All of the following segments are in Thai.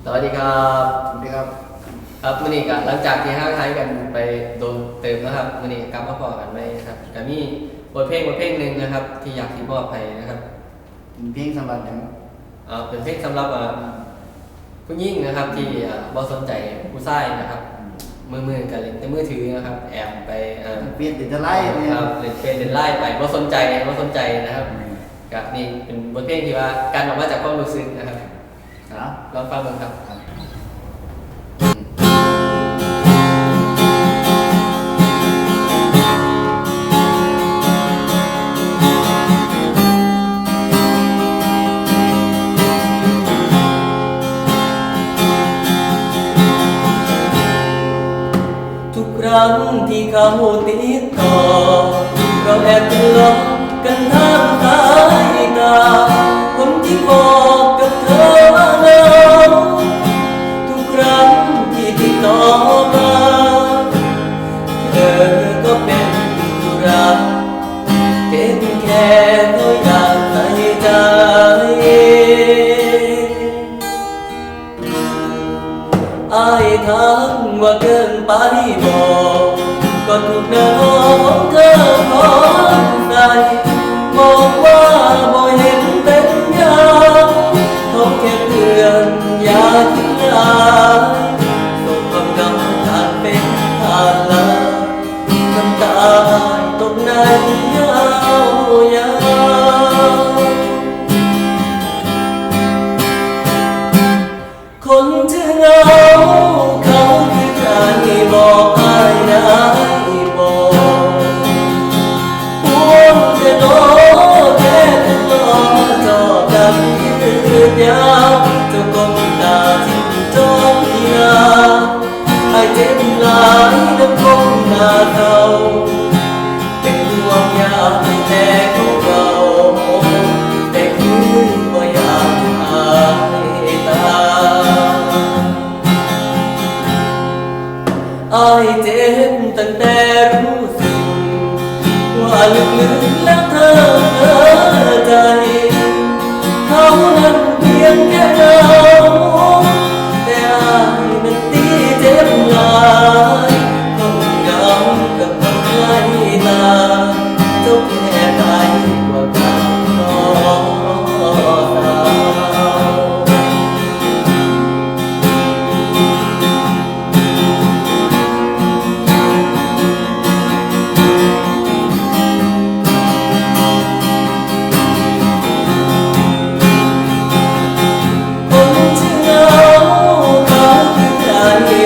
สวัสดีครับสวัสดีครับครับมื้อนี้ก็หลังจากที่ห่างหายกันไปโดนเติมนะครับมื้อนี้กลับมาพอกันไหมครับก็มีบทเพลงหนึ่งนะครับที่อยากที่มอบให้นะครับเพลงสำหรับอย่างเป็นเพลงสำหรับผู้หญิงนะครับที่บ่สนใจผู้ชายนะครับมือกันเล่นแต่มือถือนะครับแอบไปเปลี่ยนติดจะไล่เนี่ยครับเล่นเป็นเล่นไล่ไปบ่สนใจนะครับก็นี่เป็นบทเพลงที่ว่าการออกมาจากความรู้สึกนะครับลองฟังดูครับทุกครั้งที่เขาติดต่อเราแอบทะเลาะกันทางสายตาคนที่บอกกับเธอว่าเหงาทุกครั้งที่ติดต่อมาเธอก็เป็นธุระเก็บแค่ก็อยากใส่ใจอายทักว่าเกินไปบอกก็ถูกน้องเธอขอใส่บอกว่าบ่เห็นเป็นอย่างเขาแค่เพื่อนอย่าคิดร้ายส่งความเหงาผ่านเป็นผ่านลาน้ำตาตกในยาวยาวคนที่เหงาเขาคือใครบอกอายได้บอกห่วงจะโน้แค่จะรอจอกันยืดยาวจะก้มตาที่จอมีนาให้เจ็บหลายน้ำคงหน้าเขาเป็นห่วงยามแต่ของเราแต่คือบ่อยากหายตาอายเจ็บตั้งแต่รู้สึกว่าลึกๆแล้วเธอใจเขานั้นเพียงแค่เงาแต่อายนั้นตีเจ็บหลายคงเหงากับคนไร้ตาเจ้าแค่ไหนกว่ากันน้องสาว คนที่เหงาเขาคือใคร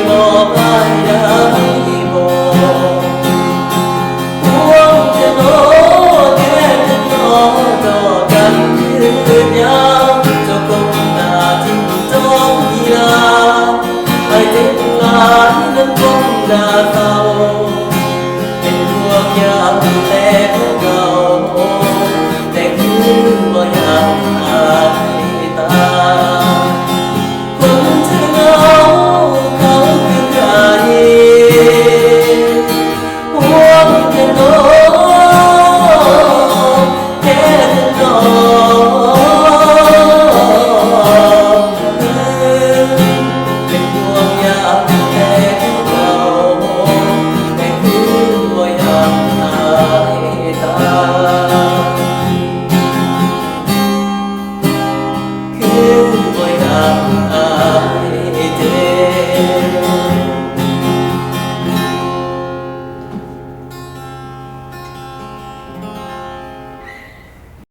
บอกอายได้บอกห่วงจะโน้แค่จะนอจอกันยืดยาวจะก้มหน้าทิ้งจอมกีฬาให้เจ็บหลายนั้นก้มหน้า